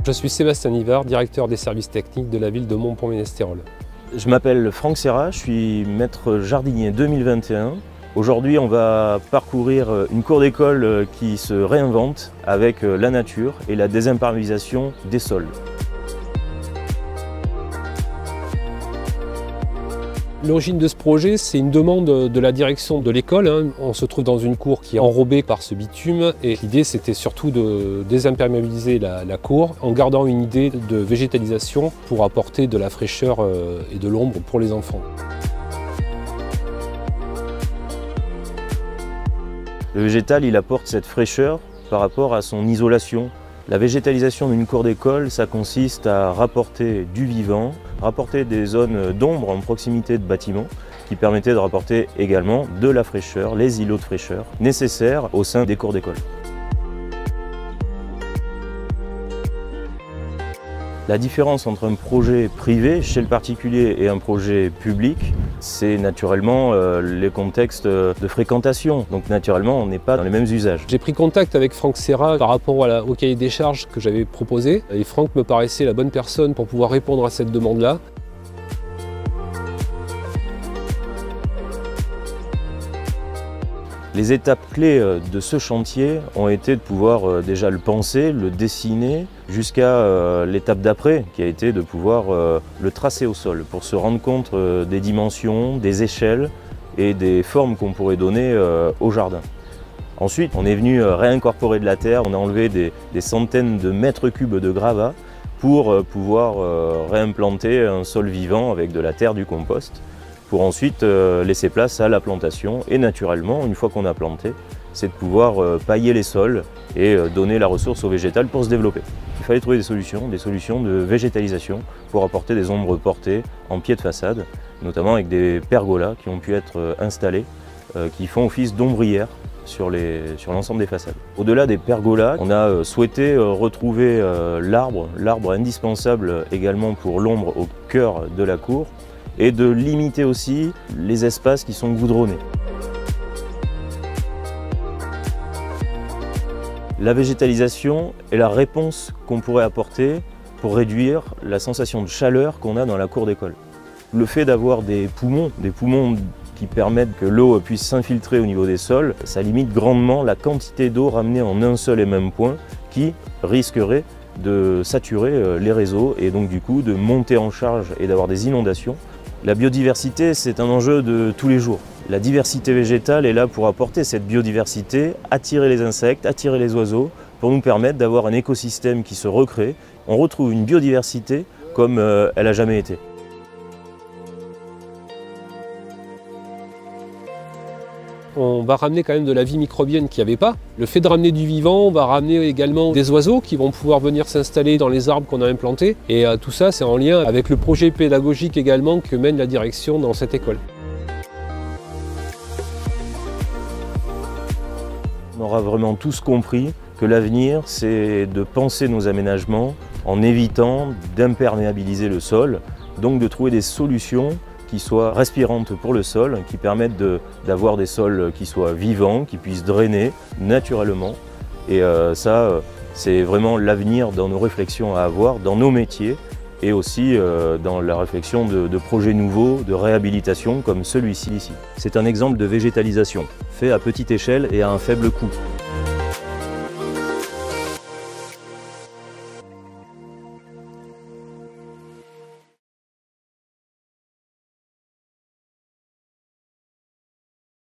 Je suis Sébastien Nivard, directeur des services techniques de la ville de Montpont-Ménestérol. Je m'appelle Franck Serra, je suis maître jardinier 2021. Aujourd'hui, on va parcourir une cour d'école qui se réinvente avec la nature et la désimperméabilisation des sols. L'origine de ce projet, c'est une demande de la direction de l'école. On se trouve dans une cour qui est enrobée par ce bitume et l'idée c'était surtout de désimperméabiliser la cour en gardant une idée de végétalisation pour apporter de la fraîcheur et de l'ombre pour les enfants. Le végétal, il apporte cette fraîcheur par rapport à son isolation. La végétalisation d'une cour d'école, ça consiste à rapporter du vivant, rapporter des zones d'ombre en proximité de bâtiments qui permettaient de rapporter également de la fraîcheur, les îlots de fraîcheur nécessaires au sein des cours d'école. La différence entre un projet privé chez le particulier et un projet public, c'est naturellement les contextes de fréquentation. Donc naturellement, on n'est pas dans les mêmes usages. J'ai pris contact avec Franck Serra par rapport au cahier des charges que j'avais proposé. Et Franck me paraissait la bonne personne pour pouvoir répondre à cette demande-là. Les étapes clés de ce chantier ont été de pouvoir déjà le penser, le dessiner, jusqu'à l'étape d'après, qui a été de pouvoir le tracer au sol, pour se rendre compte des dimensions, des échelles et des formes qu'on pourrait donner au jardin. Ensuite, on est venu réincorporer de la terre, on a enlevé des centaines de mètres cubes de gravats pour pouvoir réimplanter un sol vivant avec de la terre, du compost, pour ensuite laisser place à la plantation. Et naturellement, une fois qu'on a planté, c'est de pouvoir pailler les sols et donner la ressource au végétal pour se développer. Il fallait trouver des solutions de végétalisation pour apporter des ombres portées en pied de façade, notamment avec des pergolas qui ont pu être installés, qui font office d'ombrières sur l'ensemble des façades. Au-delà des pergolas, on a souhaité retrouver l'arbre indispensable également pour l'ombre au cœur de la cour, et de limiter aussi les espaces qui sont goudronnés. La végétalisation est la réponse qu'on pourrait apporter pour réduire la sensation de chaleur qu'on a dans la cour d'école. Le fait d'avoir des poumons qui permettent que l'eau puisse s'infiltrer au niveau des sols, ça limite grandement la quantité d'eau ramenée en un seul et même point qui risquerait de saturer les réseaux et donc du coup de monter en charge et d'avoir des inondations. La biodiversité, c'est un enjeu de tous les jours. La diversité végétale est là pour apporter cette biodiversité, attirer les insectes, attirer les oiseaux, pour nous permettre d'avoir un écosystème qui se recrée. On retrouve une biodiversité comme elle n'a jamais été. On va ramener quand même de la vie microbienne qu'il n'y avait pas. Le fait de ramener du vivant, on va ramener également des oiseaux qui vont pouvoir venir s'installer dans les arbres qu'on a implantés. Et tout ça, c'est en lien avec le projet pédagogique également que mène la direction dans cette école. On aura vraiment tous compris que l'avenir, c'est de penser nos aménagements en évitant d'imperméabiliser le sol, donc de trouver des solutions qui soient respirantes pour le sol, qui permettent d'avoir des sols qui soient vivants, qui puissent drainer naturellement. Et ça, c'est vraiment l'avenir dans nos réflexions à avoir, dans nos métiers, et aussi dans la réflexion de projets nouveaux, de réhabilitation comme celui-ci ici. C'est un exemple de végétalisation, fait à petite échelle et à un faible coût.